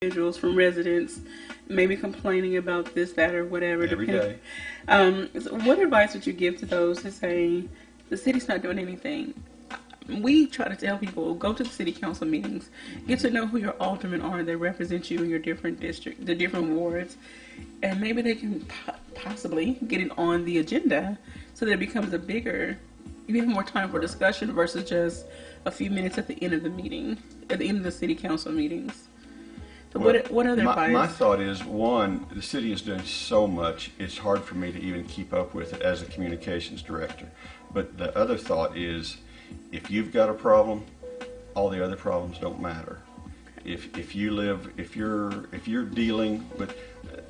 individuals, from residents, maybe complaining about this, that, or whatever. Every day. So what advice would you give to those who say the city's not doing anything? We try to tell people, go to the city council meetings, get to know who your aldermen are that represent you in your different district, the different wards, and maybe they can possibly get it on the agenda so that it becomes a bigger, you have more time for discussion versus just a few minutes at the end of the meeting, at the end of the city council meetings. So Well, what other advice? My thought is, one, the city is doing so much, it's hard for me to even keep up with it as a communications director. But the other thought is, if you've got a problem, all the other problems don't matter. If you're dealing with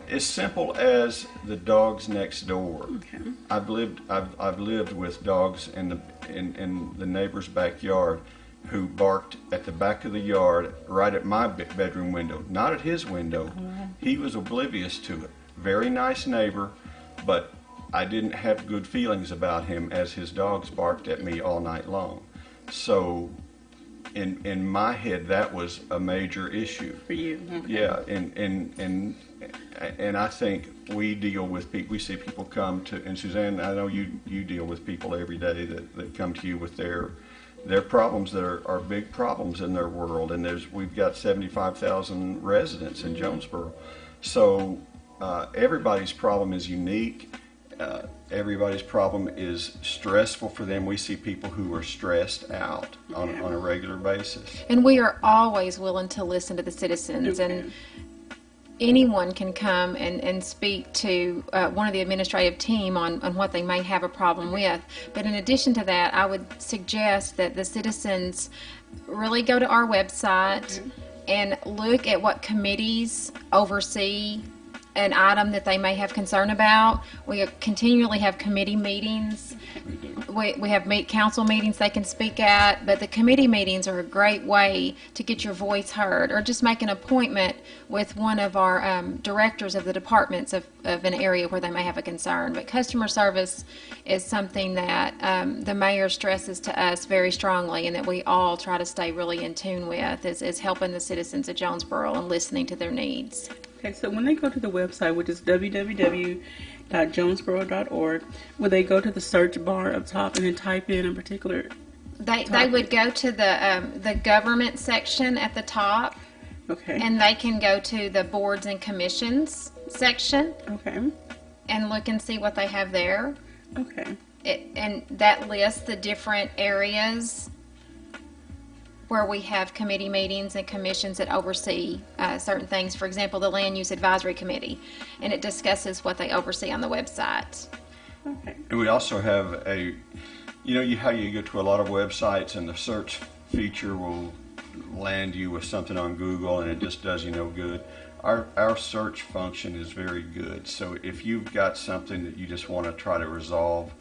as simple as the dogs next door. Okay. I've lived with dogs in the neighbor's backyard who barked at the back of the yard right at my bedroom window, not at his window. He was oblivious to it. Very nice neighbor, but I didn't have good feelings about him as his dogs barked at me all night long. So in my head, that was a major issue. For you. Okay. Yeah, and I think we deal with people, we see people come to, and Suzanne, I know you deal with people every day that come to you with their problems that are big problems in their world, and we've got 75,000 residents in Jonesboro. So everybody's problem is unique. Everybody's problem is stressful for them. We see people who are stressed out on a regular basis. And we are always willing to listen to the citizens, Okay. and anyone can come and speak to one of the administrative team on what they may have a problem with. But in addition to that, I would suggest that the citizens really go to our website and look at what committees oversee an item that they may have concern about. We continually have committee meetings. We have council meetings they can speak at, but the committee meetings are a great way to get your voice heard, or just make an appointment with one of our directors of the departments of an area where they may have a concern. But customer service is something that the mayor stresses to us very strongly, and that we all try to stay really in tune with, is helping the citizens of Jonesboro and listening to their needs. Okay, so when they go to the website, which is www.jonesboro.org, will they go to the search bar up top and then type in a particular They would go to the government section at the top, Okay. and they can go to the boards and commissions section Okay. and look and see what they have there. Okay. And that lists the different areas where we have committee meetings and commissions that oversee certain things. For example, the Land Use Advisory Committee, and it discusses what they oversee on the website. Okay. And we also have how you go to a lot of websites and the search feature will land you with something on Google and it just does you no good. Our search function is very good. So if you've got something that you just want to try to resolve,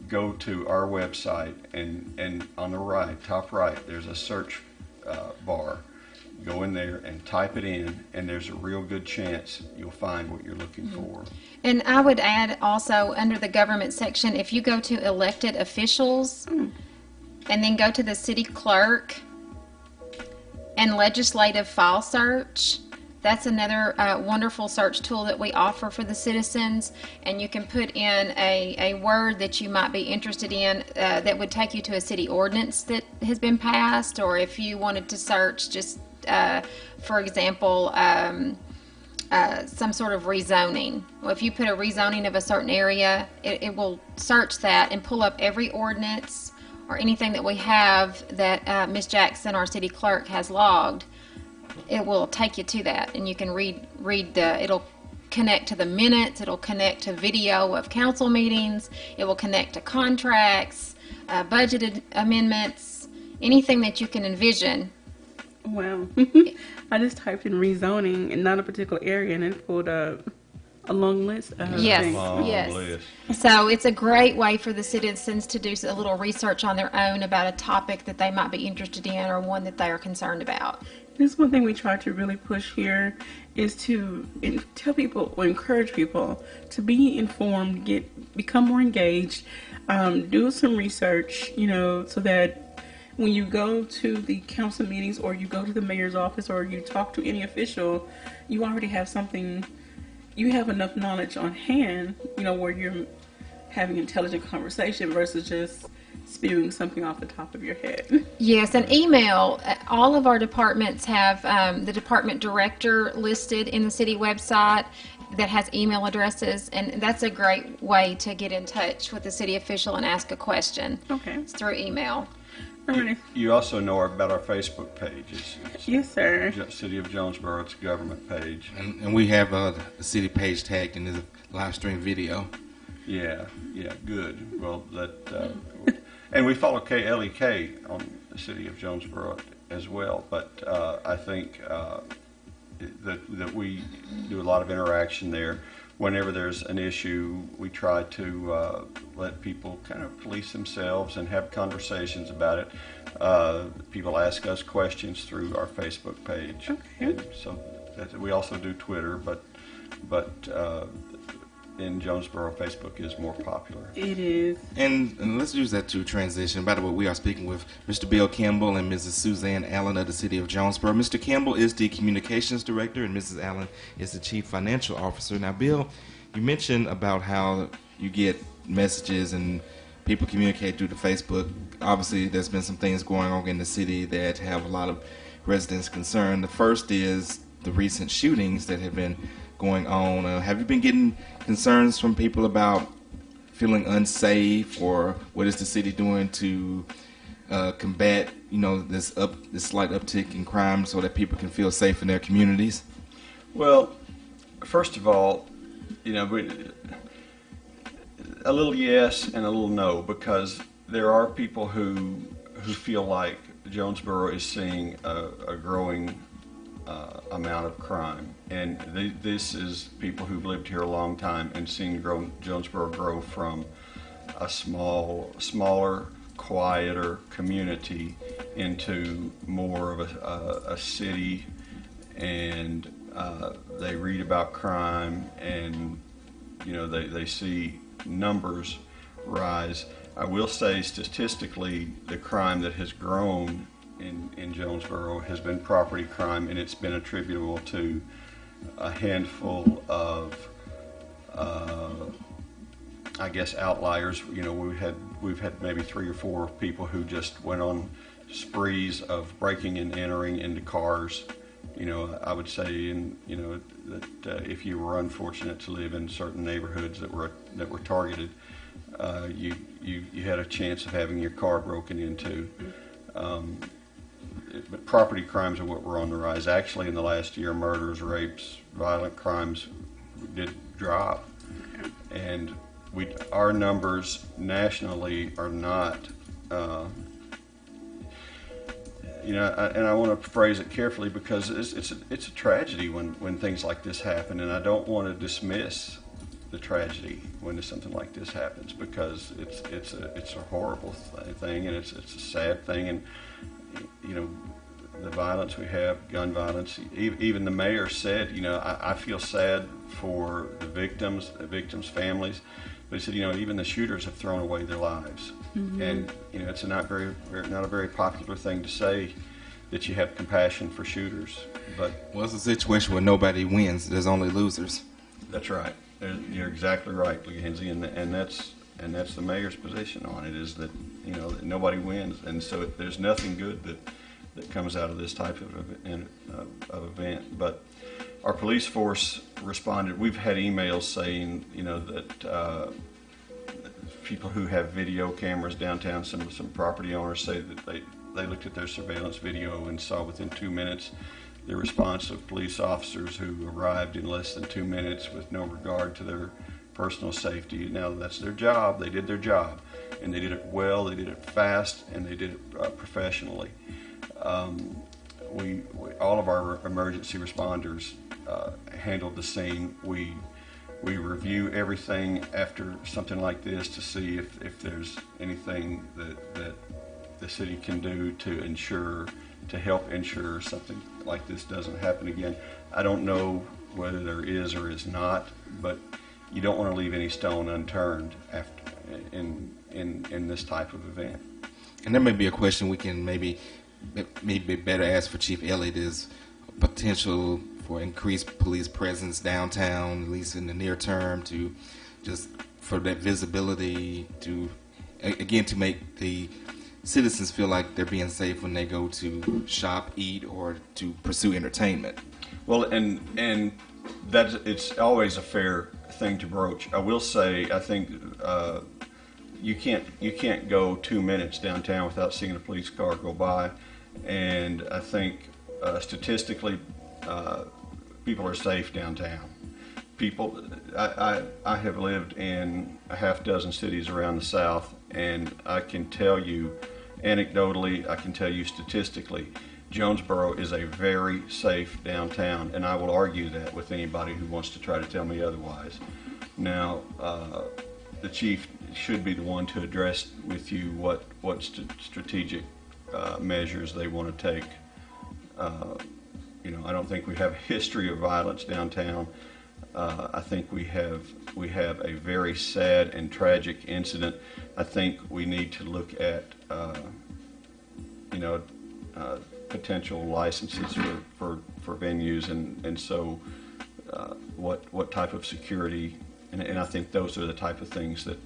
go to our website and on the right, top right, there's a search bar. Go in there and type it in, and there's a real good chance you'll find what you're looking for. And I would add also, under the government section, if you go to elected officials and then go to the city clerk and legislative file search, that's another wonderful search tool that we offer for the citizens, and you can put in a word that you might be interested in that would take you to a city ordinance that has been passed, or if you wanted to search just, for example, some sort of rezoning. Well, if you put a rezoning of a certain area, it will search that and pull up every ordinance or anything that we have that Ms. Jackson, our city clerk, has logged. It will take you to that, and you can read it'll connect to the minutes, it'll connect to video of council meetings, it will connect to contracts, budgeted amendments, anything that you can envision. Wow. I just typed in rezoning and not a particular area, and it pulled up a long list of Yes. things. Long Yes. list. So it's a great way for the citizens to do a little research on their own about a topic that they might be interested in or one that they are concerned about. This one thing we try to really push here is to tell people or encourage people to be informed, become more engaged, do some research, so that when you go to the council meetings or you go to the mayor's office or you talk to any official, you already have something, you have enough knowledge on hand, where you're having intelligent conversation versus just spewing something off the top of your head. Yes, and email. All of our departments have the department director listed in the city website that has email addresses, and that's a great way to get in touch with the city official and ask a question. Okay. It's through email. All right. You also know about our Facebook page. It's Yes, sir. City of Jonesboro. It's a government page. And we have the city page tagged in the live stream video. Yeah, good. Well, and we follow KLEK on the City of Jonesboro as well. But I think that we do a lot of interaction there. Whenever there's an issue, we try to let people kind of police themselves and have conversations about it. People ask us questions through our Facebook page. Okay. And so we also do Twitter, but in Jonesboro, Facebook is more popular. It is. And let's use that to transition. By the way, we are speaking with Mr. Bill Campbell and Mrs. Suzanne Allen of the City of Jonesboro. Mr. Campbell is the Communications Director and Mrs. Allen is the Chief Financial Officer. Now, Bill, you mentioned about how you get messages and people communicate through the Facebook. Obviously, there's been some things going on in the city that have a lot of residents concerned. The first is the recent shootings that have been going on. Have you been getting concerns from people about feeling unsafe, or what is the city doing to combat, this slight uptick in crime so that people can feel safe in their communities? Well, first of all, a little yes and a little no, because there are people who feel like Jonesboro is seeing a growing amount of crime, and this is people who've lived here a long time and seen Jonesboro grow from a smaller, quieter community into more of a city, and they read about crime, and they see numbers rise. I will say statistically, the crime that has grown in Jonesboro has been property crime, and it's been attributable to a handful of outliers. We've had maybe 3 or 4 people who just went on sprees of breaking and entering into cars. I would say that if you were unfortunate to live in certain neighborhoods that were targeted, you had a chance of having your car broken into. But property crimes are what were on the rise. Actually, in the last year, murders, rapes, violent crimes did drop, and our numbers nationally are not. And I want to phrase it carefully, because it's a tragedy when things like this happen, and I don't want to dismiss the tragedy when something like this happens, because it's a horrible thing, and it's a sad thing, and the violence we have, gun violence. Even the mayor said, I feel sad for the victims' families, but he said, even the shooters have thrown away their lives. Mm-hmm. And it's not a very popular thing to say, that you have compassion for shooters. But it's a situation where nobody wins; there's only losers. That's right. You're exactly right, Lindsay, and that's the mayor's position on it, is that that nobody wins, and so there's nothing good that comes out of this type of event. But our police force responded. We've had emails saying that people who have video cameras downtown, some property owners say that they looked at their surveillance video and saw within 2 minutes the response of police officers who arrived in less than 2 minutes with no regard to their personal safety. Now, that's their job. They did their job, and they did it well, they did it fast, and they did it professionally. All of our emergency responders handled the scene. We review everything after something like this to see if there's anything that the city can do to help ensure something like this doesn't happen again. I don't know whether there is or is not, but you don't want to leave any stone unturned in this type of event. And there may be a question we can maybe better ask for Chief Elliott is potential for increased police presence downtown, at least in the near term, to just for that visibility, to again to make the citizens feel like they're being safe when they go to shop, eat, or to pursue entertainment. Well, and it's always a fair thing to broach. I will say, I think you can't go 2 minutes downtown without seeing a police car go by, and I think statistically, people are safe downtown. People, I have lived in a half dozen cities around the South, and I can tell you, anecdotally, I can tell you statistically, Jonesboro is a very safe downtown, and I will argue that with anybody who wants to try to tell me otherwise. Now, the chief should be the one to address with you what strategic measures they want to take. I don't think we have a history of violence downtown. I think we have a very sad and tragic incident. I think we need to look at potential licenses for venues, and so what type of security, and I think those are the type of things that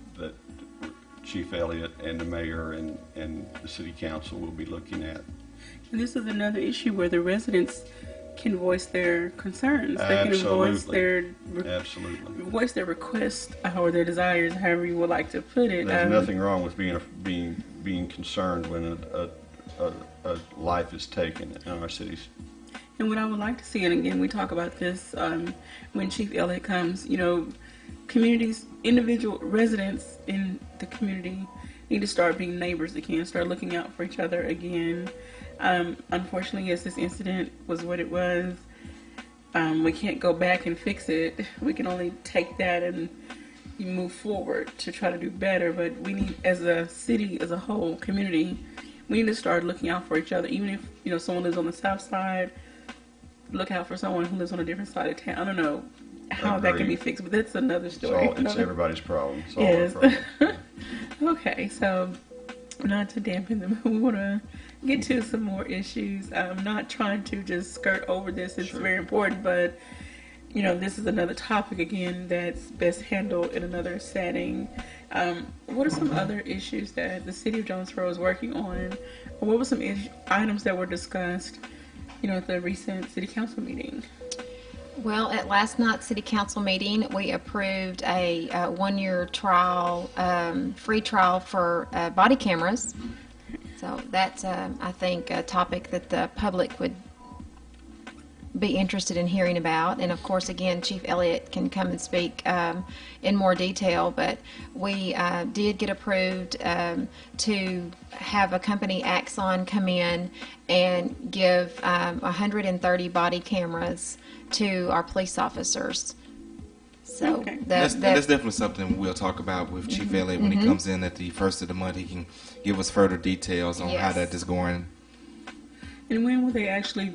Chief Elliott and the mayor and the city council will be looking at. And this is another issue where the residents can voice their concerns. Absolutely. They can voice their requests or their desires, however you would like to put it. There's nothing wrong with being concerned when a life is taken in our cities. And what I would like to see, and again, we talk about this when Chief Elliott comes, communities, individual residents in the community need to start being neighbors again, start looking out for each other again. Unfortunately, yes, this incident was what it was. We can't go back and fix it. We can only take that and move forward to try to do better. But we need, as a city, as a whole community, we need to start looking out for each other. Even if someone lives on the south side, look out for someone who lives on a different side of town. I don't know how that can be fixed, but that's another story. It's everybody's problem. It's all our problem. Okay, so not to dampen them, we want to get to some more issues. I'm not trying to just skirt over this. It's very important, but this is another topic again that's best handled in another setting. What are some other issues that the city of Jonesboro is working on? Or what were some items that were discussed, at the recent city council meeting? Well, at last night's city council meeting, we approved a 1-year trial, free trial for body cameras. So that's, I think, a topic that the public would be interested in hearing about. And of course, again, Chief Elliott can come and speak in more detail, but we did get approved to have a company, Axon, come in and give 130 body cameras to our police officers. So Okay. That's definitely something we'll talk about with Chief Elliott when he comes in at the first of the month. He can give us further details on how that is going. And when will they actually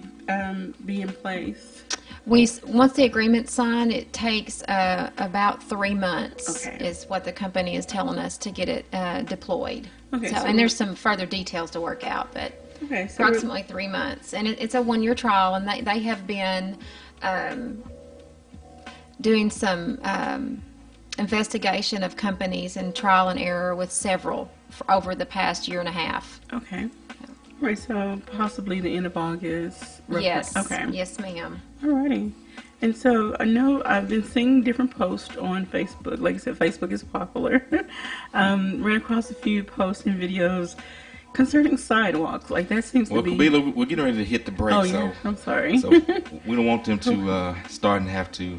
be in place? Once the agreement's signed, it takes about 3 months, Okay. is what the company is telling us, to get it deployed. Okay, so and there's some further details to work out, but Okay, so approximately 3 months. And it's a 1-year trial, and they have been doing some investigation of companies and trial and error with several over the past year and a half. Okay. Right, so possibly the end of August. Yes. Okay. Yes, ma'am. Alrighty. And so I know I've been seeing different posts on Facebook. Like I said, Facebook is popular. Ran across a few posts and videos concerning sidewalks. Like that seems to be... Kabila, we're getting ready to hit the break, Oh, yeah. I'm sorry. so we don't want them to start and have to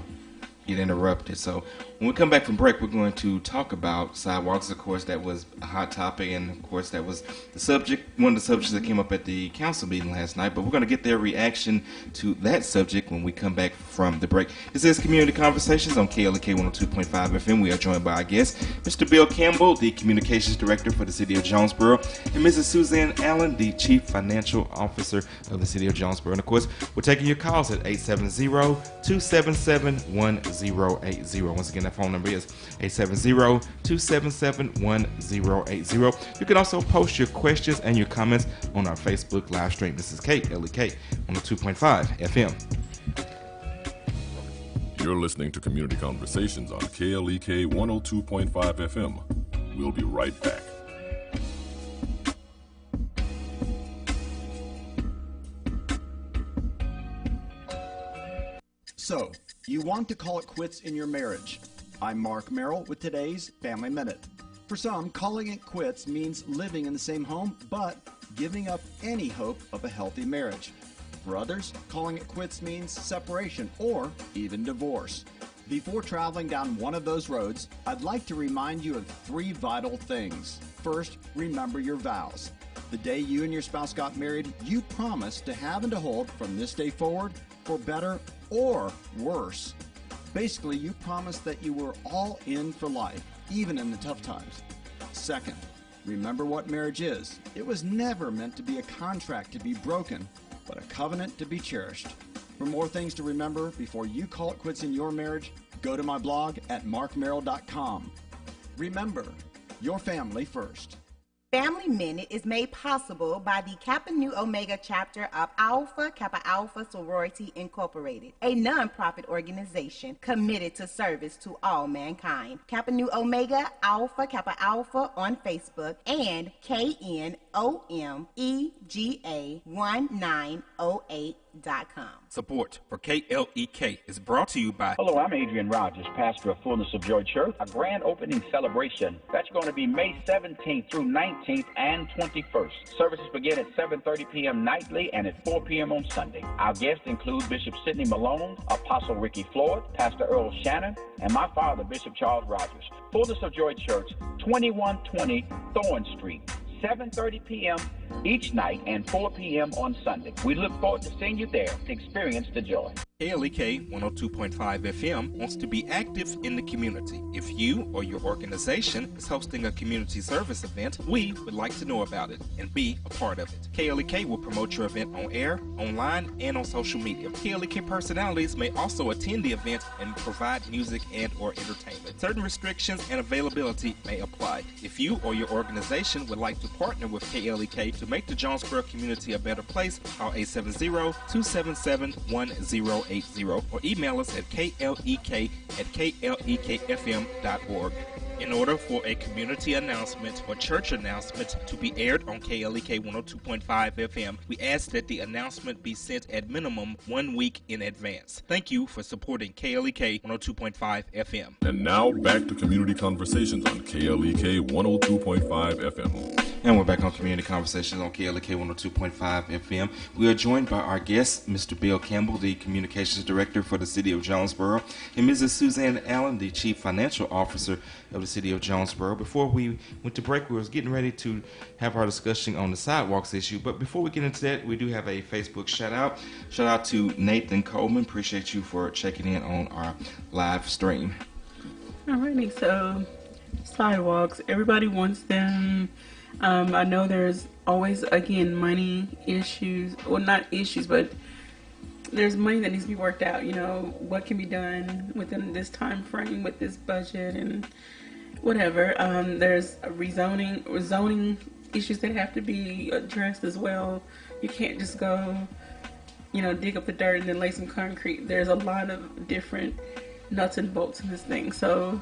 get interrupted. So when we come back from break, we're going to talk about sidewalks. Of course, that was a hot topic, and of course, that was the subject, one of the subjects that came up at the council meeting last night. But we're going to get their reaction to that subject when we come back from the break. This is Community Conversations on KLEK 102.5 FM. We are joined by our guest, Mr. Bill Campbell, the Communications Director for the City of Jonesboro, and Mrs. Suzanne Allen, the Chief Financial Officer of the City of Jonesboro. And of course, we're taking your calls at 870-277-1080. Once again, that phone number is 870-277-1080. You can also post your questions and your comments on our Facebook live stream. This is KLEK 102.5 FM. You're listening to Community Conversations on KLEK 102.5 FM. We'll be right back. So, you want to call it quits in your marriage. I'm Mark Merrill with today's Family Minute. For some, calling it quits means living in the same home, but giving up any hope of a healthy marriage. For others, calling it quits means separation or even divorce. Before traveling down one of those roads, I'd like to remind you of 3 vital things. First, remember your vows. The day you and your spouse got married, you promised to have and to hold from this day forward for better or worse. Basically, you promised that you were all in for life, even in the tough times. Second, remember what marriage is. It was never meant to be a contract to be broken, but a covenant to be cherished. For more things to remember before you call it quits in your marriage, go to my blog at markmerrill.com. Remember, your family first. Family Minute is made possible by the Kappa Nu Omega chapter of Alpha Kappa Alpha Sorority Incorporated, a non-profit organization committed to service to all mankind. Kappa Nu Omega Alpha Kappa Alpha on Facebook and KNOMEGA1908.com. Support for KLEK is brought to you by... Hello, I'm Adrian Rogers, pastor of Fullness of Joy Church. A grand opening celebration. That's going to be May 17th through 19th and 21st. Services begin at 7:30 p.m. nightly and at 4 p.m. on Sunday. Our guests include Bishop Sidney Malone, Apostle Ricky Floyd, Pastor Earl Shannon, and my father, Bishop Charles Rogers. Fullness of Joy Church, 2120 Thorn Street. 7:30 p.m. each night and 4 p.m. on Sunday. We look forward to seeing you there to experience the joy. KLEK 102.5 FM wants to be active in the community. If you or your organization is hosting a community service event, we would like to know about it and be a part of it. KLEK will promote your event on air, online, and on social media. KLEK personalities may also attend the event and provide music and or entertainment. Certain restrictions and availability may apply. If you or your organization would like to partner with KLEK to make the Jonesboro community a better place, call 870-277-1080 or email us at klek@klekfm.org. In order for a community announcement or church announcement to be aired on KLEK 102.5 FM, we ask that the announcement be sent at minimum 1 week in advance. Thank you for supporting KLEK 102.5 FM. And now back to Community Conversations on KLEK 102.5 FM. And we're back on Community Conversations on KLEK 102.5 FM. We are joined by our guest, Mr. Bill Campbell, the Communications Director for the City of Jonesboro, and Mrs. Suzanne Allen, the Chief Financial Officer of the City of Jonesboro. Before we went to break, we was getting ready to have our discussion on the sidewalks issue. But before we get into that, we do have a Facebook shout out. Shout out to Nathan Coleman. Appreciate you for checking in on our live stream. Alrighty, so sidewalks, everybody wants them. I know there's always, again, money issues, well, not issues, but there's money that needs to be worked out. You know, what can be done within this time frame with this budget and whatever. There's zoning issues that have to be addressed as well. You can't just go, you know, dig up the dirt and then lay some concrete. There's a lot of different nuts and bolts in this thing. So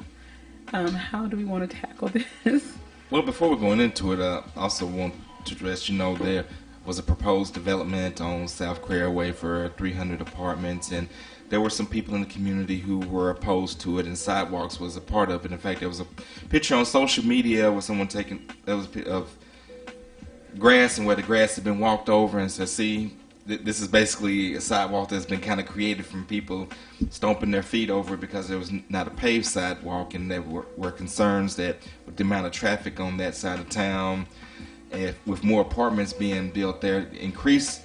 how do we want to tackle this? Well, before we're going into it, I also want to address, you know, there was a proposed development on South Caraway for 300 apartments, and there were some people in the community who were opposed to it, and sidewalks was a part of it. In fact, there was a picture on social media where someone of grass and where the grass had been walked over, and said, see, this is basically a sidewalk that's been kind of created from people stomping their feet over it because there was not a paved sidewalk, and there were concerns that with the amount of traffic on that side of town, with more apartments being built there, increased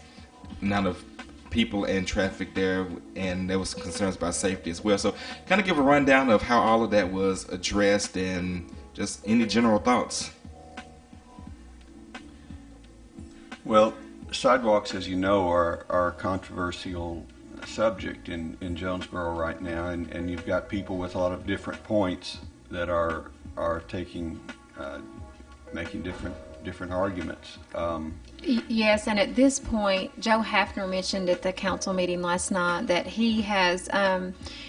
amount of people and traffic there, and there was some concerns about safety as well. So kind of give a rundown of how all of that was addressed and just any general thoughts. Well, sidewalks, as you know, are a controversial subject in Jonesboro right now, and you've got people with a lot of different points that are taking making different arguments. Yes, and at this point, Joe Hafner mentioned at the council meeting last night that he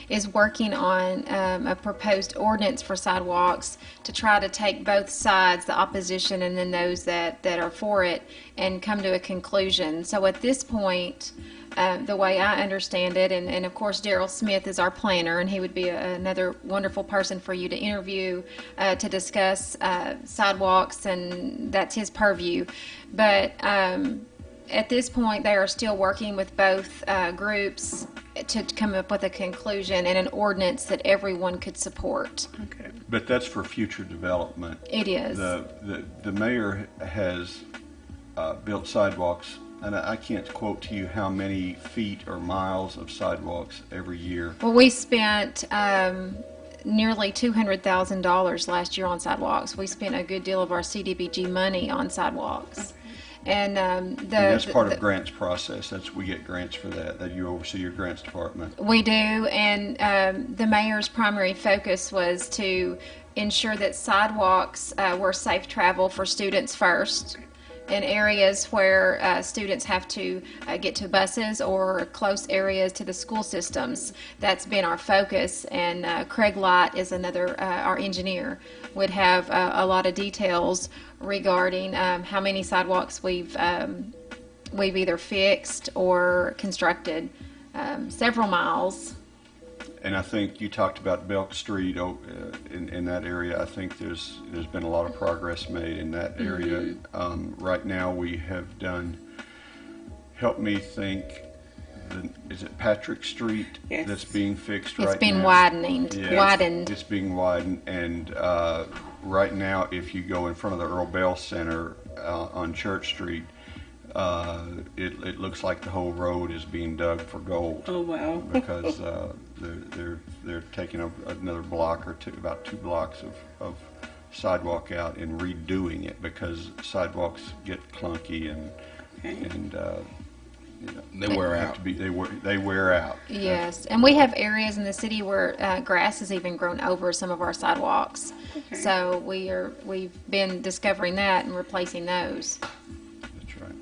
is working on a proposed ordinance for sidewalks to try to take both sides, the opposition and then those that are for it, and come to a conclusion. So at this point, the way I understand it, and of course Daryl Smith is our planner, and he would be another wonderful person for you to interview to discuss sidewalks, and that's his purview. But at this point, they are still working with both groups to come up with a conclusion and an ordinance that everyone could support. Okay. But that's for future development. It is. The mayor has built sidewalks, and I can't quote to you how many feet or miles of sidewalks every year. Well, we spent nearly $200,000 last year on sidewalks. We spent a good deal of our CDBG money on sidewalks. And that's part of grants process. We get grants for that you oversee your grants department. We do, and the mayor's primary focus was to ensure that sidewalks were safe travel for students first, in areas where students have to get to buses or close areas to the school systems. That's been our focus, and Craig Light is another, our engineer, would have a lot of details regarding how many sidewalks we've either fixed or constructed, several miles. And I think you talked about Belk Street in that area. I think there's been a lot of progress made in that area. Right now we have done, help me think, is it Patrick Street? Yes. That's being fixed right now? It's been widened. It's being widened, and right now if you go in front of the Earl Bell Center on Church Street, it looks like the whole road is being dug for gold. Oh wow! Because they're taking another block or two, about 2 blocks of sidewalk out and redoing it because sidewalks get clunky and they wear out. They wear out. Yes, and we have areas in the city where grass has even grown over some of our sidewalks. Okay. So we've been discovering that and replacing those. That's right.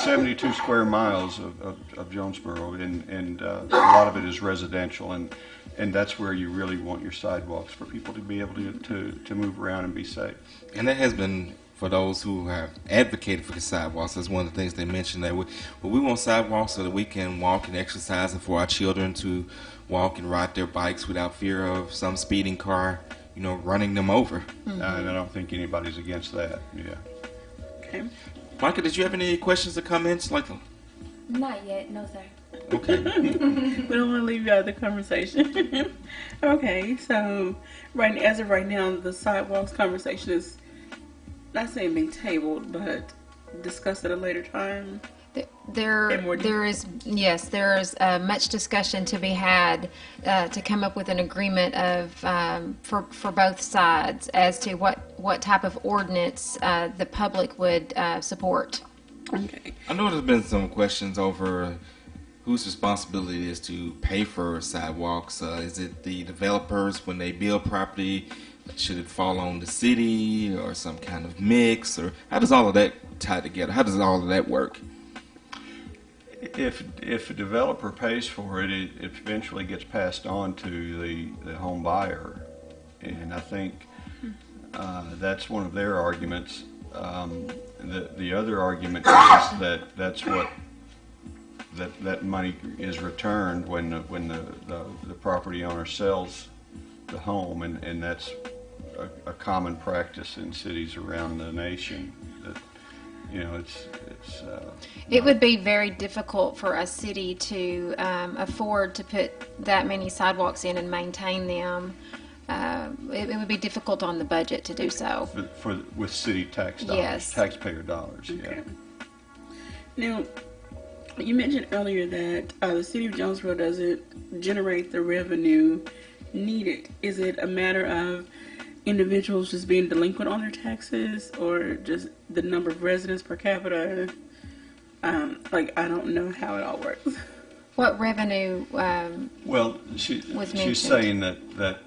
72 square miles of Jonesboro, and a lot of it is residential, and that's where you really want your sidewalks for people to be able to move around and be safe. And that has been, for those who have advocated for the sidewalks, that's one of the things they mentioned, that we want sidewalks so that we can walk and exercise, and for our children to walk and ride their bikes without fear of some speeding car, running them over. And I don't think anybody's against that. Yeah. Okay. Micah, did you have any questions or comments? Not yet, no sir. Okay. We don't want to leave you out of the conversation. Okay, so as of right now, the sidewalks conversation is not saying being tabled, but discussed at a later time. There is much discussion to be had to come up with an agreement of for both sides as to what type of ordinance the public would support. Okay. I know there's been some questions over whose responsibility it is to pay for sidewalks. Is it the developers when they build property? Should it fall on the city or some kind of mix? Or how does all of that tie together? How does all of that work? If a developer pays for it, it eventually gets passed on to the home buyer, and I think that's one of their arguments. The other argument is that money is returned when the property owner sells the home, and that's a common practice in cities around the nation. That it would be very difficult for a city to afford to put that many sidewalks in and maintain them. It would be difficult on the budget to do so. With city tax dollars, yes. Taxpayer dollars. Okay. Yeah. Now, you mentioned earlier that the city of Jonesboro doesn't generate the revenue needed. Is it a matter of individuals just being delinquent on their taxes, or just the number of residents per capita? I don't know how it all works. What revenue? Well, was she's mentioned. saying that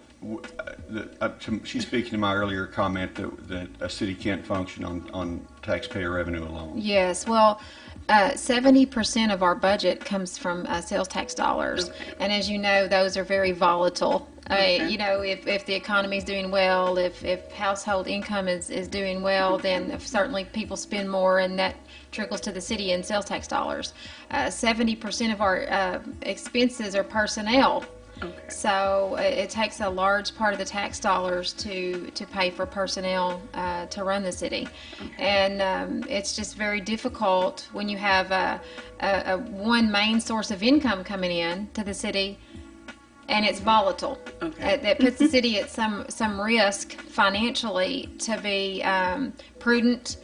she's speaking to my earlier comment that a city can't function on taxpayer revenue alone. Yes, well, 70% of our budget comes from sales tax dollars, and as you know, those are very volatile. You know, if the economy is doing well, if household income is doing well, then certainly people spend more, and that trickles to the city in sales tax dollars. 70% of our expenses are personnel. Okay. So it takes a large part of the tax dollars to pay for personnel to run the city, and it's just very difficult when you have a one main source of income coming in to the city, and it's volatile. Okay. That puts the city at some risk financially to be prudent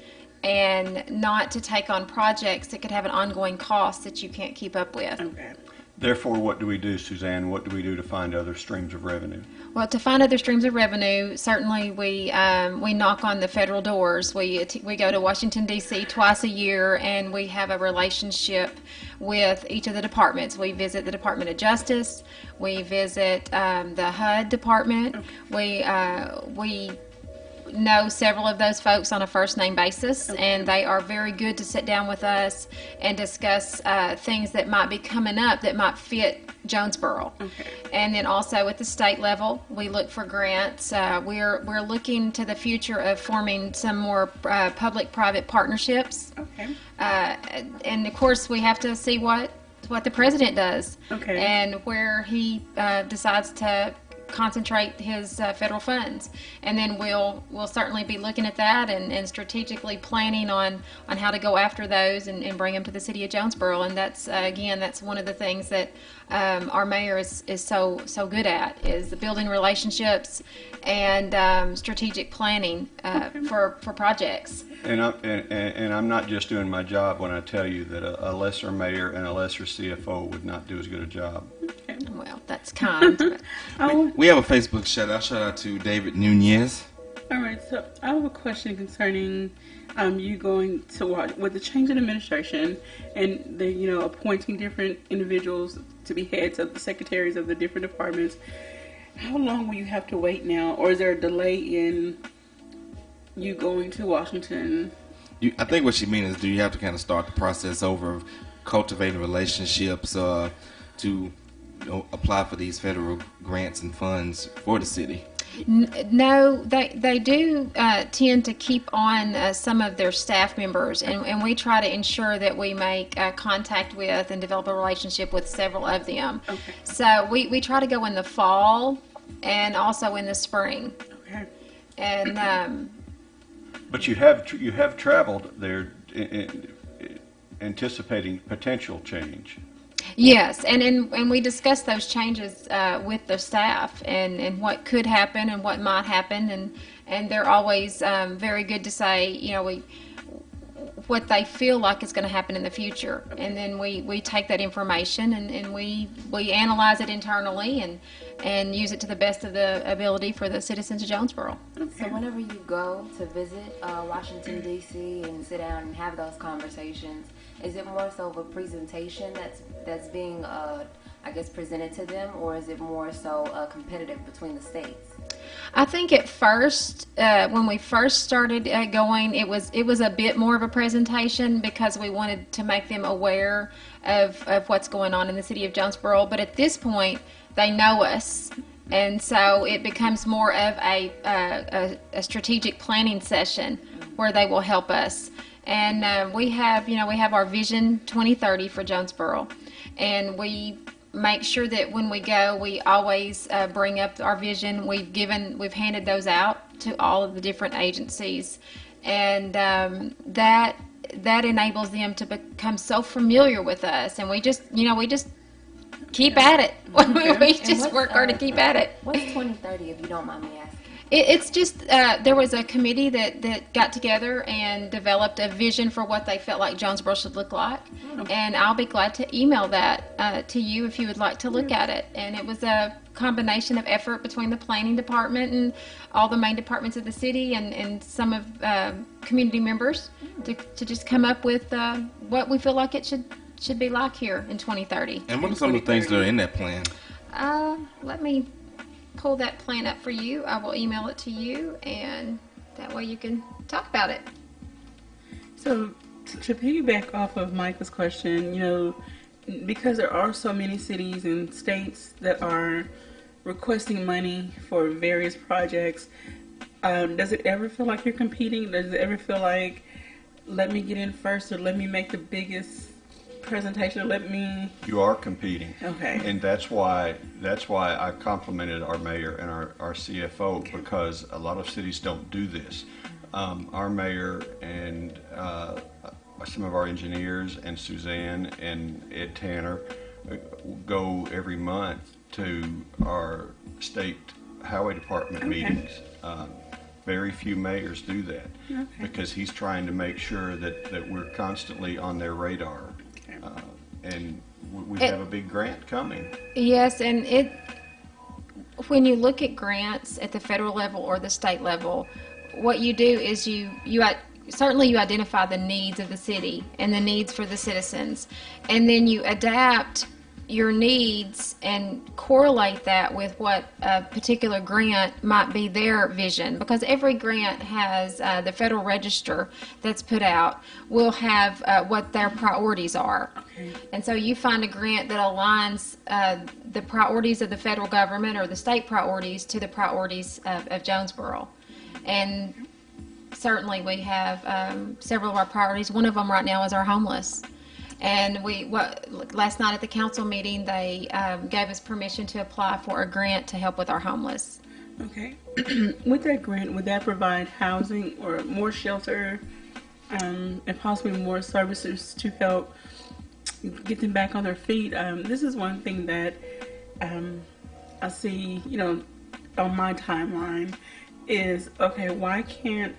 and not to take on projects that could have an ongoing cost that you can't keep up with. Okay. Therefore, what do we do, Suzanne? What do we do to find other streams of revenue? Well, to find other streams of revenue, certainly we knock on the federal doors. We go to Washington, D.C. twice a year, and we have a relationship with each of the departments. We visit the Department of Justice. We visit the HUD department. We know several of those folks on a first name basis, and they are very good to sit down with us and discuss things that might be coming up that might fit Jonesboro. Okay. And then also at the state level, we look for grants. We're looking to the future of forming some more public-private partnerships. Okay. And of course, we have to see what the president does, Okay. and where he decides to concentrate his federal funds, and then we'll certainly be looking at that and strategically planning on how to go after those and bring them to the city of Jonesboro. And that's again, that's one of the things that our mayor is so good at, is building relationships and strategic planning for projects. And I'm not just doing my job when I tell you that a lesser mayor and a lesser CFO would not do as good a job. Okay. Well, that's kind. But We have a Facebook shout out. Shout out to David Nunez. All right, so I have a question concerning you going to watch with the change in administration and the appointing different individuals to be heads of the secretaries of the different departments. How long will you have to wait now, or is there a delay in you going to Washington? I think what she means is, do you have to kind of start the process over of cultivating relationships to apply for these federal grants and funds for the city? No, they do tend to keep on some of their staff members, and we try to ensure that we make contact with and develop a relationship with several of them. Okay. So we try to go in the fall and also in the spring. Okay. And But you have traveled there anticipating potential change. yes, and we discuss those changes with the staff and what could happen and what might happen, and they're always very good to say, what they feel like is going to happen in the future. And then we take that information and we analyze it internally and use it to the best of the ability for the citizens of Jonesboro. So whenever you go to visit Washington, D.C. and sit down and have those conversations, is it more so of a presentation that's being, presented to them, or is it more so competitive between the states? I think at first, when we first started going, it was a bit more of a presentation because we wanted to make them aware of what's going on in the city of Jonesboro. But at this point, they know us, and so it becomes more of a strategic planning session where they will help us. And we have our Vision 2030 for Jonesboro, and we make sure that when we go, we always bring up our vision. We've handed those out to all of the different agencies, and that enables them to become so familiar with us. And we just keep at it. We just work hard to keep at it. What's 2030, if you don't mind me asking? It's just there was a committee that got together and developed a vision for what they felt like Jonesboro should look like, and I'll be glad to email that to you if you would like to look at it. And it was a combination of effort between the planning department and all the main departments of the city and some of community members to just come up with what we feel like it should should be like here in 2030. And what are some of the things that are in that plan? Let me pull that plan up for you. I will email it to you, and that way you can talk about it. So, to piggyback off of Micah's question, because there are so many cities and states that are requesting money for various projects, does it ever feel like you're competing? Does it ever feel like, let me get in first, or let me make the biggest presentation, or let me... You are competing. Okay. And that's why I complimented our mayor and our CFO, because a lot of cities don't do this. Our mayor and some of our engineers and Suzanne and Ed Tanner go every month to our state highway department meetings. Very few mayors do that, because he's trying to make sure that we're constantly on their radar. And we have a big grant coming. Yes, and when you look at grants at the federal level or the state level, what you do is you identify the needs of the city and the needs for the citizens, and then you adapt your needs and correlate that with what a particular grant might be their vision, because every grant has the Federal Register that's put out will have what their priorities are. And so you find a grant that aligns the priorities of the federal government or the state priorities to the priorities of Jonesboro. And certainly we have several of our priorities. One of them right now is our homeless. And last night at the council meeting, they gave us permission to apply for a grant to help with our homeless. Okay. With that grant, would that provide housing or more shelter and possibly more services to help get them back on their feet? This is one thing that I see, on my timeline is, okay, why can't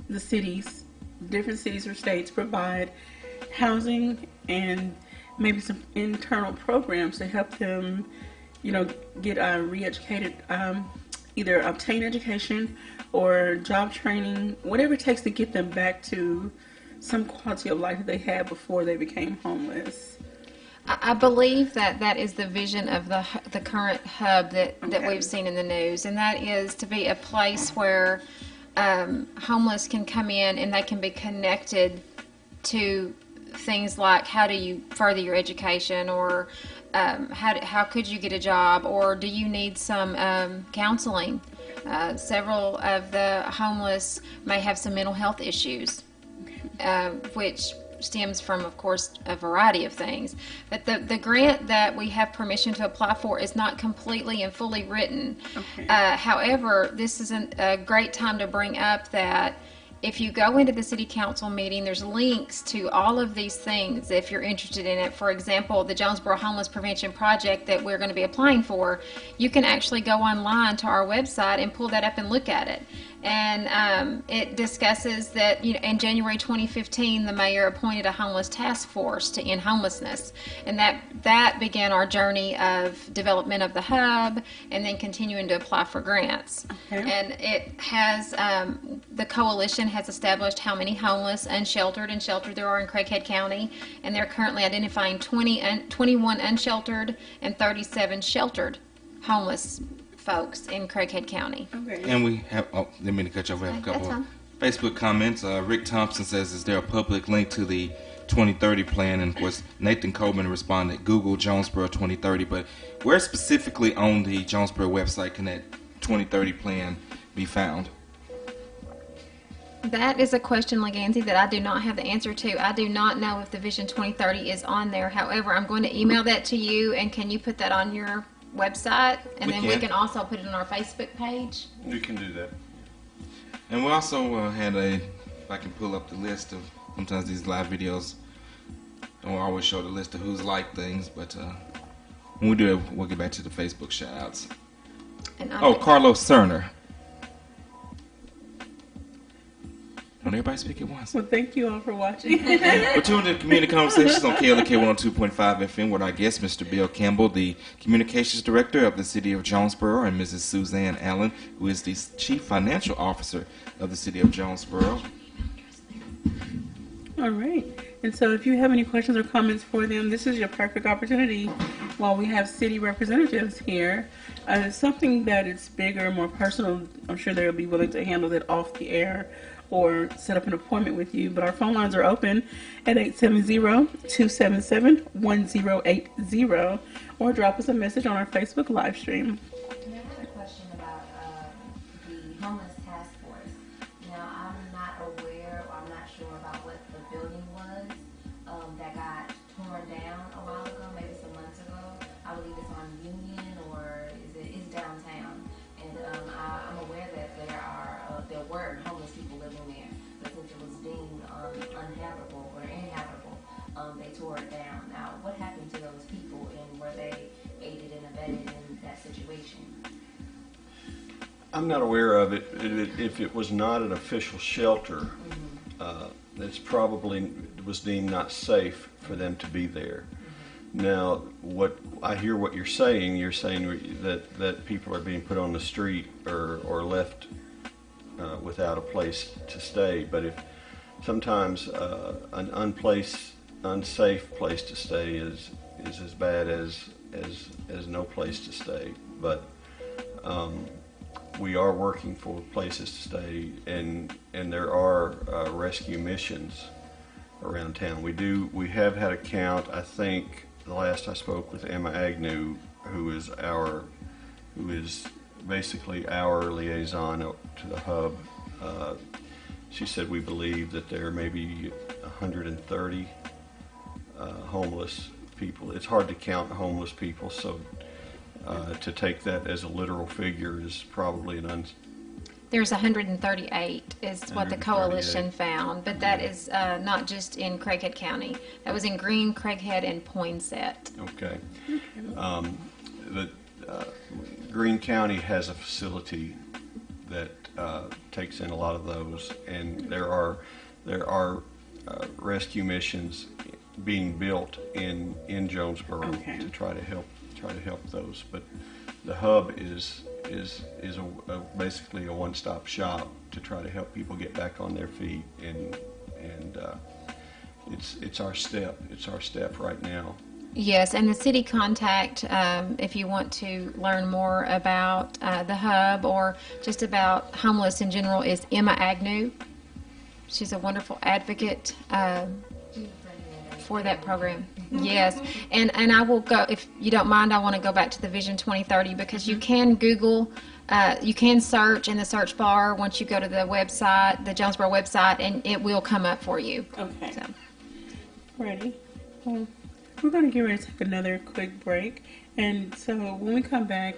the cities, different cities or states, provide housing and maybe some internal programs to help them, get re-educated, either obtain education or job training, whatever it takes to get them back to some quality of life that they had before they became homeless. I believe that is the vision of the current hub that we've seen in the news, and that is to be a place where homeless can come in and they can be connected to things like, how do you further your education, or how could you get a job, or do you need some counseling? Several of the homeless may have some mental health issues, which stems from, of course, a variety of things. But the grant that we have permission to apply for is not completely and fully written. However, this is a great time to bring up that if you go into the city council meeting, there's links to all of these things if you're interested in it. For example, the Jonesboro Homeless Prevention Project that we're going to be applying for, you can actually go online to our website and pull that up and look at it. And it discusses that, in January 2015, the mayor appointed a homeless task force to end homelessness. And that began our journey of development of the hub and then continuing to apply for grants. And it has, the coalition has established how many homeless, unsheltered, and sheltered there are in Craighead County. And they're currently identifying 21 unsheltered and 37 sheltered homeless folks in Craighead County. And we have, let me cut you off. We have a couple of Facebook comments. Rick Thompson says, is there a public link to the 2030 plan? And of course, Nathan Coleman responded, Google Jonesboro 2030. But where specifically on the Jonesboro website can that 2030 plan be found? That is a question, Leganzi, that I do not have the answer to. I do not know if the Vision 2030 is on there. However, I'm going to email that to you, and can you put that on your website? And we can also put it on our Facebook page. We can do that. And we also had if I can pull up the list of, sometimes these live videos don't always show the list of who's liked things, but when we do it, we'll get back to the Facebook shout-outs. Carlos Cerner. Don't everybody speak at once. Well, thank you all for watching. We're tuned in to Community Conversations on KLEK 102.5 FM with our guest, Mr. Bill Campbell, the Communications Director of the City of Jonesboro, and Mrs. Suzanne Allen, who is the Chief Financial Officer of the City of Jonesboro. All right. And so if you have any questions or comments for them, this is your perfect opportunity while we have city representatives here. Something that is bigger, more personal, I'm sure they'll be willing to handle it off the air or set up an appointment with you. But our phone lines are open at 870-277-1080 or drop us a message on our Facebook live stream. I have a question about the homeless task force. Now, I'm not aware, or I'm not sure about what the building was that got torn down a while ago, maybe some months ago. I believe it's on Union, or it's downtown. And I'm aware that there were homeless people living there, but since it was deemed uninhabitable or inhabitable, they tore it down. Now, what happened to those people, and were they aided and abetted in that situation? I'm not aware of it. If it was not an official shelter, it's probably was deemed not safe for them to be there. Now, what I hear what you're saying that people are being put on the street or left without a place to stay. But if sometimes an unsafe place to stay is as bad as no place to stay. But we are working for places to stay, and there are rescue missions around town. We have had a count. I think the last I spoke with Emma Agnew, who is basically our liaison to the hub. She said we believe that there may be 130 homeless people. It's hard to count homeless people, so to take that as a literal figure is probably There's 138 is what the coalition found, but that is not just in Craighead County. That was in Greene, Craighead, and Poinsett. Okay. Greene County has a facility that takes in a lot of those, and there are rescue missions being built in Jonesboro to try to help those. But the hub is basically a one-stop shop to try to help people get back on their feet, and it's our step. It's our step right now. Yes, and the city contact, if you want to learn more about the hub or just about homeless in general, is Emma Agnew. She's a wonderful advocate for that program. Yes, and I will go, if you don't mind, I want to go back to the Vision 2030, because you can Google, you can search in the search bar once you go to the website, the Jonesboro website, and it will come up for you. Okay. So. Ready? Well, we're going to get ready to take another quick break, and so when we come back,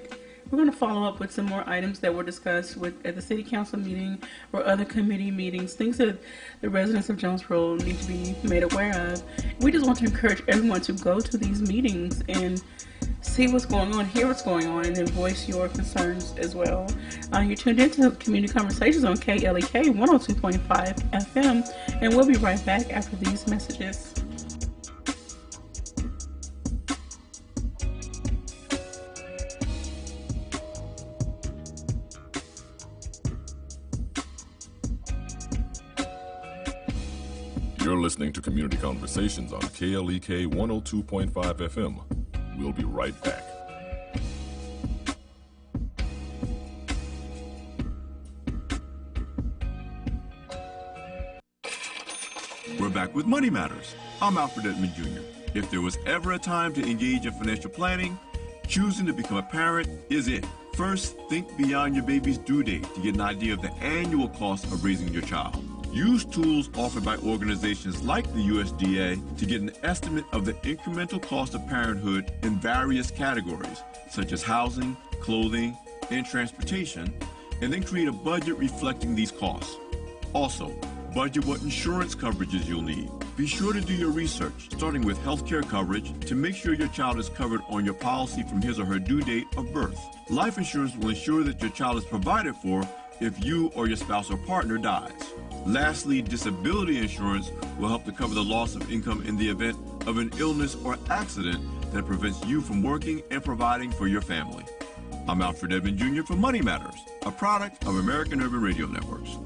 we're going to follow up with some more items that were discussed at the city council meeting or other committee meetings, things that the residents of Jonesboro need to be made aware of. We just want to encourage everyone to go to these meetings and see what's going on, hear what's going on, and then voice your concerns as well. You're tuned into Community Conversations on KLEK 102.5 FM, and we'll be right back after these messages. You're listening to Community Conversations on KLEK 102.5 FM. We'll be right back. We're back with Money Matters. I'm Alfred Edmond Jr. If there was ever a time to engage in financial planning, choosing to become a parent is it. First, think beyond your baby's due date to get an idea of the annual cost of raising your child. Use tools offered by organizations like the USDA to get an estimate of the incremental cost of parenthood in various categories, such as housing, clothing, and transportation, and then create a budget reflecting these costs. Also, budget what insurance coverages you'll need. Be sure to do your research, starting with healthcare coverage, to make sure your child is covered on your policy from his or her due date of birth. Life insurance will ensure that your child is provided for if you or your spouse or partner dies. Lastly, disability insurance will help to cover the loss of income in the event of an illness or accident that prevents you from working and providing for your family. I'm Alfred Edmond Jr. for Money Matters, a product of American Urban Radio Networks.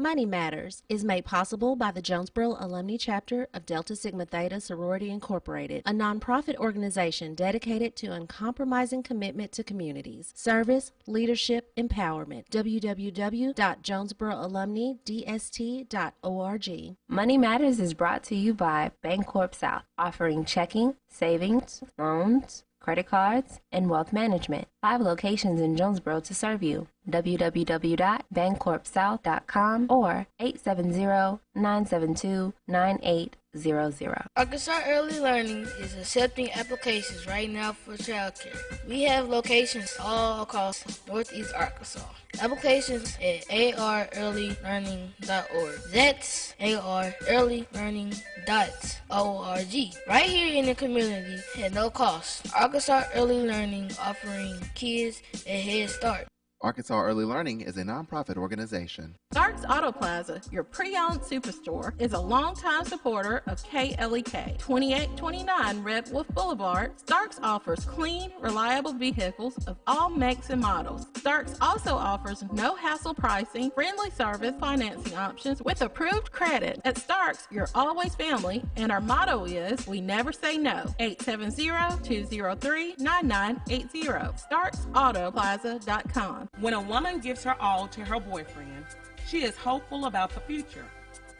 Money Matters is made possible by the Jonesboro Alumni Chapter of Delta Sigma Theta Sorority Incorporated, a nonprofit organization dedicated to uncompromising commitment to communities, service, leadership, empowerment. www.jonesboroalumnidst.org. Money Matters is brought to you by Bancorp South, offering checking, savings, loans, credit cards, and wealth management. 5 locations in Jonesboro to serve you. www.bancorpsouth.com or 870-972-9800. Arkansas Early Learning is accepting applications right now for childcare. We have locations all across Northeast Arkansas. Applications at arearlylearning.org. That's arearlylearning.org. Right here in the community at no cost. Arkansas Early Learning offering kids a head start. Arkansas Early Learning is a nonprofit organization. Starks Auto Plaza, your pre-owned superstore, is a longtime supporter of KLEK. 2829 Red Wolf Boulevard, Starks offers clean, reliable vehicles of all makes and models. Starks also offers no-hassle pricing, friendly service, financing options with approved credit. At Starks, you're always family, and our motto is, we never say no. 870-203-9980. StarksAutoPlaza.com. When a woman gives her all to her boyfriend, she is hopeful about the future.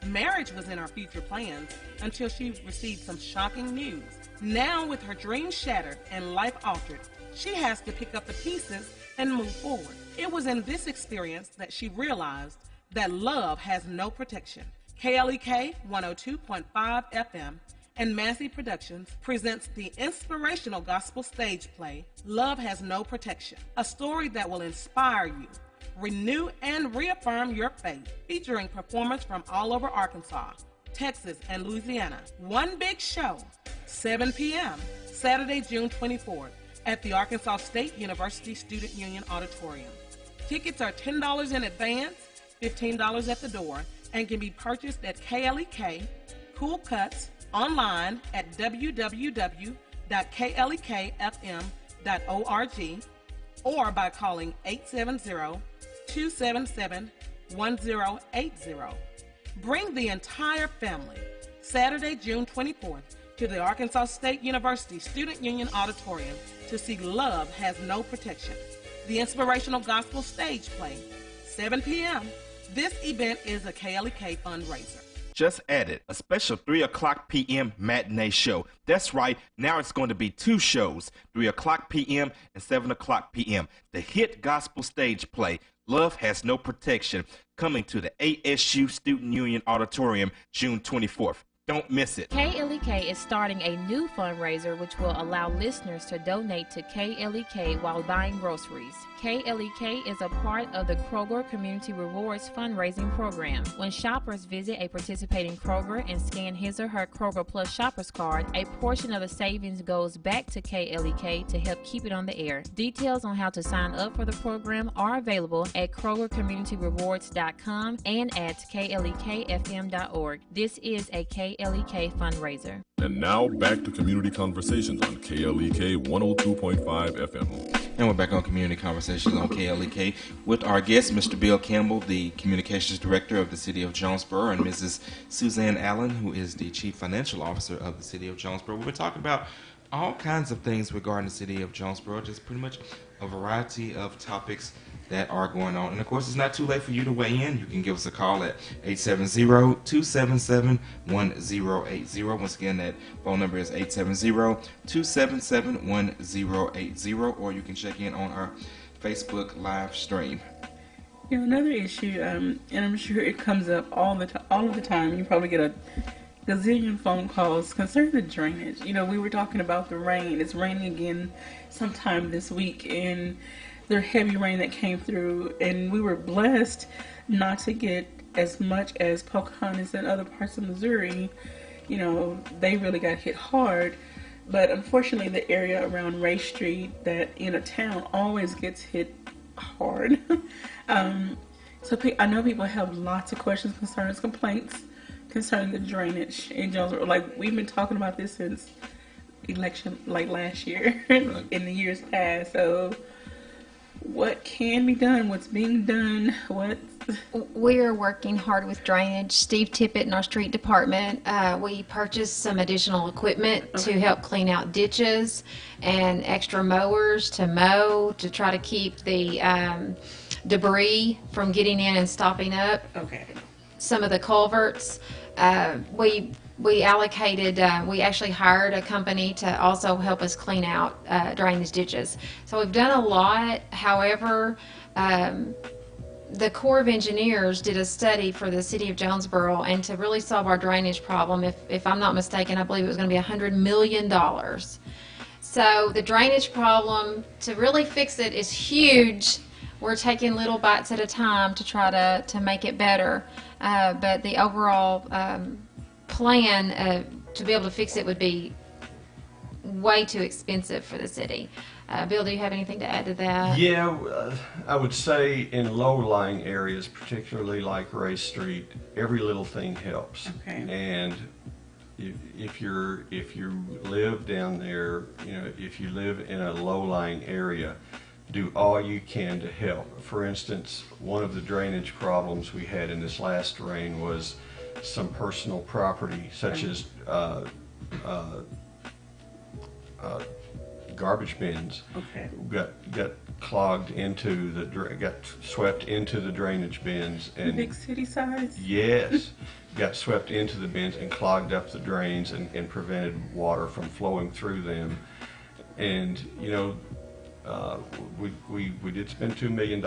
Marriage was in her future plans until she received some shocking news. Now, with her dreams shattered and life altered, she has to pick up the pieces and move forward. It was in this experience that she realized that love has no protection. KLEK 102.5 FM and Massey Productions presents the inspirational gospel stage play, Love Has No Protection, a story that will inspire you, renew and reaffirm your faith, featuring performers from all over Arkansas, Texas, and Louisiana. One big show, 7 p.m., Saturday, June 24th, at the Arkansas State University Student Union Auditorium. Tickets are $10 in advance, $15 at the door, and can be purchased at KLEK, Cool Cuts, online at www.klekfm.org or by calling 870-277-1080. Bring the entire family Saturday, June 24th to the Arkansas State University Student Union Auditorium to see Love Has No Protection, the inspirational gospel stage play, 7 p.m. This event is a KLEK fundraiser. Just added a special 3 o'clock p.m. matinee show. That's right, now it's going to be 2 shows, 3 o'clock p.m. and 7 o'clock p.m. The hit gospel stage play, Love Has No Protection, coming to the ASU Student Union Auditorium June 24th. Don't miss it. KLEK is starting a new fundraiser which will allow listeners to donate to KLEK while buying groceries. KLEK is a part of the Kroger Community Rewards fundraising program. When shoppers visit a participating Kroger and scan his or her Kroger Plus shoppers card, a portion of the savings goes back to KLEK to help keep it on the air. Details on how to sign up for the program are available at KrogerCommunityRewards.com and at KLEKFM.org. This is a KLEK fundraiser. And now back to Community Conversations on KLEK 102.5 FM. And we're back on Community Conversations on KLEK with our guest, Mr. Bill Campbell, the Communications Director of the City of Jonesboro, and Mrs. Suzanne Allen, who is the Chief Financial Officer of the City of Jonesboro. We've been talking about all kinds of things regarding the City of Jonesboro, just pretty much a variety of topics that are going on. And of course, it's not too late for you to weigh in. You can give us a call at 870-277-1080. Once again, that phone number is 870-277-1080, or you can check in on our Facebook live stream. You know, another issue, and I'm sure it comes up all of the time. You probably get a gazillion phone calls concerning the drainage. You know, we were talking about the rain. It's raining again sometime this week, and the heavy rain that came through, and we were blessed not to get as much as Pocahontas and other parts of Missouri. You know, they really got hit hard, but unfortunately the area around Ray Street, that in a town, always gets hit hard. So I know people have lots of questions, concerns, complaints concerning the drainage in Jonesboro. Like, we've been talking about this since election, like last year, in the years past. So what can be done, what's being done, what? We're working hard with drainage. Steve Tippett in our street department, we purchased some additional equipment to help clean out ditches and extra mowers to mow to try to keep the debris from getting in and stopping up. Okay. Some of the culverts. We allocated, we actually hired a company to also help us clean out drainage ditches. So we've done a lot. However, the Corps of Engineers did a study for the city of Jonesboro, and to really solve our drainage problem, if I'm not mistaken, I believe it was going to be $100 million. So the drainage problem, to really fix it, is huge. We're taking little bites at a time to try to make it better. But the overall plan to be able to fix it would be way too expensive for the city. Bill, do you have anything to add to that? Yeah, I would say in low-lying areas, particularly like Ray Street, every little thing helps. Okay. And if you live down there, if you live in a low-lying area, do all you can to help. For instance, one of the drainage problems we had in this last rain was some personal property, such as garbage bins. Okay. got clogged into got swept into the drainage bins, and Big city size? yes, got swept into the bins and clogged up the drains and prevented water from flowing through them. And we did spend $2 million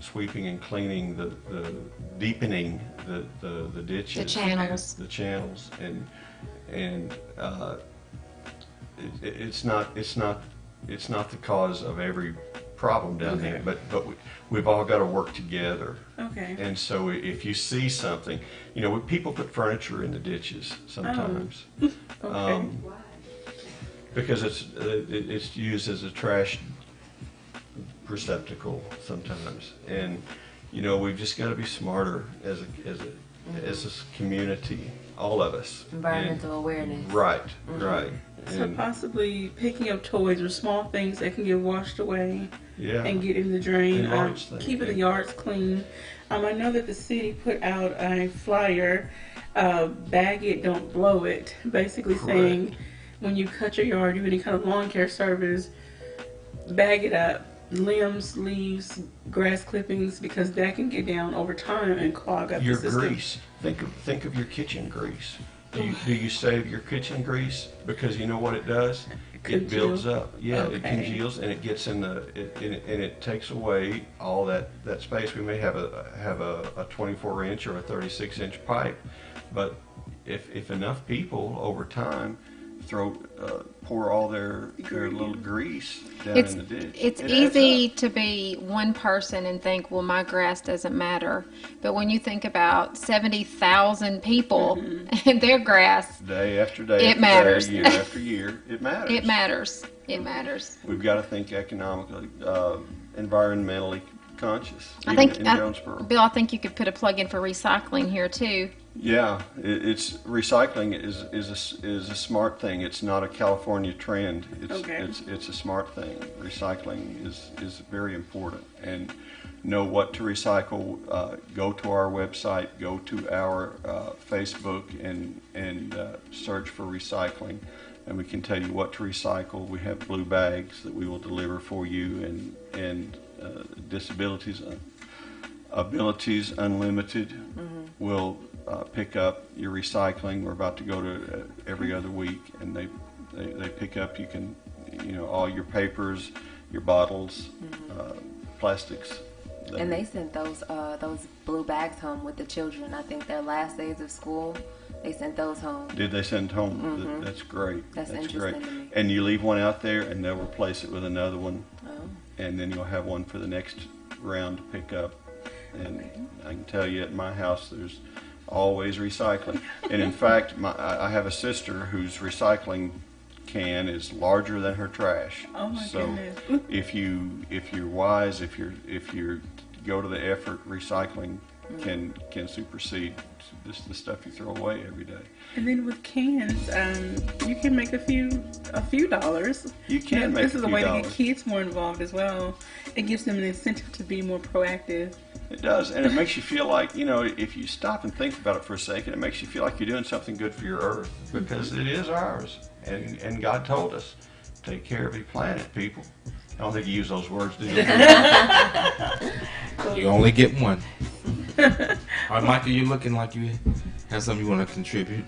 sweeping and cleaning the deepening the ditches, the channels, and it's not the cause of every problem down there, but we've all got to work together. Okay. And so if you see something, people put furniture in the ditches sometimes. Okay. Because it's used as a trash receptacle sometimes, and we've just got to be smarter as a community, all of us. Environmental awareness. Right. So possibly picking up toys or small things that can get washed away and get in the drain, keeping the yards clean. I know that the city put out a flyer, bag it, don't blow it, basically saying when you cut your yard, do any kind of lawn care service, bag it up, limbs, leaves, grass clippings, because that can get down over time and clog up your the system. grease. Think of your kitchen grease. Do you save your kitchen grease? Because you know what it does? It builds up. Yeah, it congeals and it gets in and it takes away all that space. We may have a 24-inch or a 36-inch pipe, but if enough people over time pour all their little grease down in the ditch. It's easy to be one person and think, well, my grass doesn't matter. But when you think about 70,000 people and their grass, day after day, it matters. Year after year, it matters. It matters. It matters. We've got to think economically, environmentally conscious. I think, in Jonesboro. Bill, I think you could put a plug in for recycling here too. Yeah, it's recycling is a smart thing. It's not a California trend. It's a smart thing. Recycling is very important, and know what to recycle. Go to our website, go to our Facebook, and search for recycling, and we can tell you what to recycle. We have blue bags that we will deliver for you, and Abilities Unlimited will pick up your recycling. We're about to go to every other week, and they pick up. You can, all your papers, your bottles, plastics. And they sent those blue bags home with the children. I think their last days of school, they sent those home. Did they send home? That's great. That's interesting great. to me. And you leave one out there, and they'll replace it with another one, and then you'll have one for the next round to pick up. And I can tell you, at my house, there's always recycling. And in fact, I have a sister whose recycling can is larger than her trash. Oh my goodness. if you're wise, if you go to the effort, recycling can supersede just the stuff you throw away every day. And then with cans, you can make a few dollars. You can make This is a a few way to dollars. get kids more involved as well. It gives them an incentive to be more proactive. It does, and it makes you feel like, if you stop and think about it for a second, it makes you feel like you're doing something good for your earth, because it is ours, and God told us, take care of your planet, people. I don't think you use those words, do you? You only get one. All right, Michael, you're looking like you have something you want to contribute.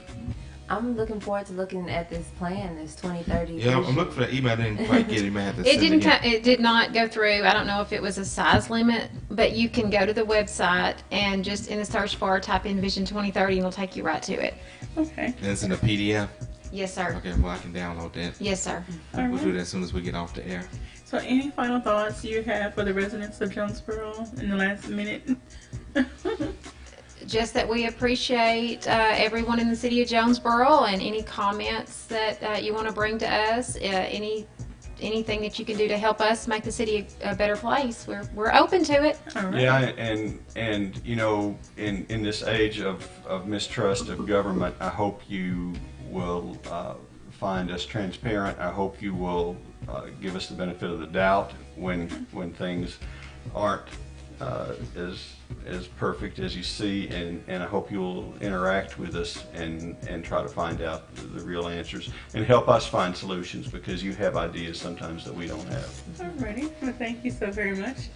I'm looking forward to looking at this plan, this 2030 Yeah, vision. I'm looking for that email. I didn't quite get it. I had to It send didn't. again. It did not go through. I don't know if it was a size limit, but you can go to the website and just in the search bar type in Vision 2030, and it'll take you right to it. Okay. And it's in a PDF. Yes, sir. Okay, well I can download that. Yes, sir. We'll do that as soon as we get off the air. So any final thoughts you have for the residents of Jonesboro in the last minute? Just that we appreciate everyone in the city of Jonesboro, and any comments that you want to bring to us, anything that you can do to help us make the city a better place. We're open to it. Yeah, and in this age of mistrust of government, I hope you will find us transparent. I hope you will give us the benefit of the doubt when things aren't as perfect as you see, and I hope you'll interact with us and try to find out the real answers and help us find solutions, because you have ideas sometimes that we don't have. Alrighty. Well, thank you so very much.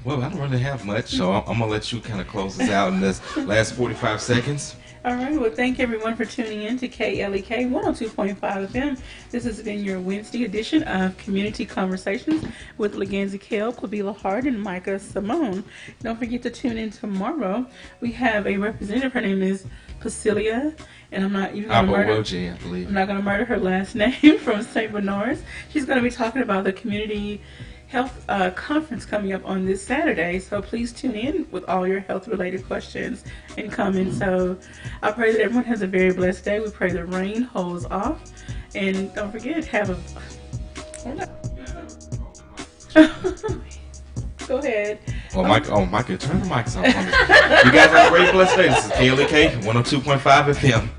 Well, I don't really have much, so I'm going to let you kind of close us out in this last 45 seconds. All right. Well, thank everyone for tuning in to KLEK 102.5 FM. This has been your Wednesday edition of Community Conversations with Leganzi Kell, Quabila Hart, and Micah Simone. Don't forget to tune in tomorrow. We have a representative. Her name is Pasilia, and I'm not even going to murder. I believe. I'm not going to murder her last name, from St. Bernard's. She's going to be talking about the community health conference coming up on this Saturday, so please tune in with all your health related questions and comments. So I pray that everyone has a very blessed day. We pray the rain holds off, and don't forget, have a go ahead. Well, Micah, turn the mics off on me. You guys have a great blessed day. This is KLEK 102.5 FM.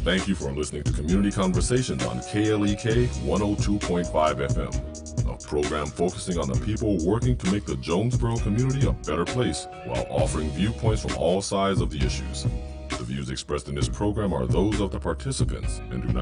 Thank you for listening to Community Conversations on KLEK 102.5 FM, a program focusing on the people working to make the Jonesboro community a better place while offering viewpoints from all sides of the issues. The views expressed in this program are those of the participants and do not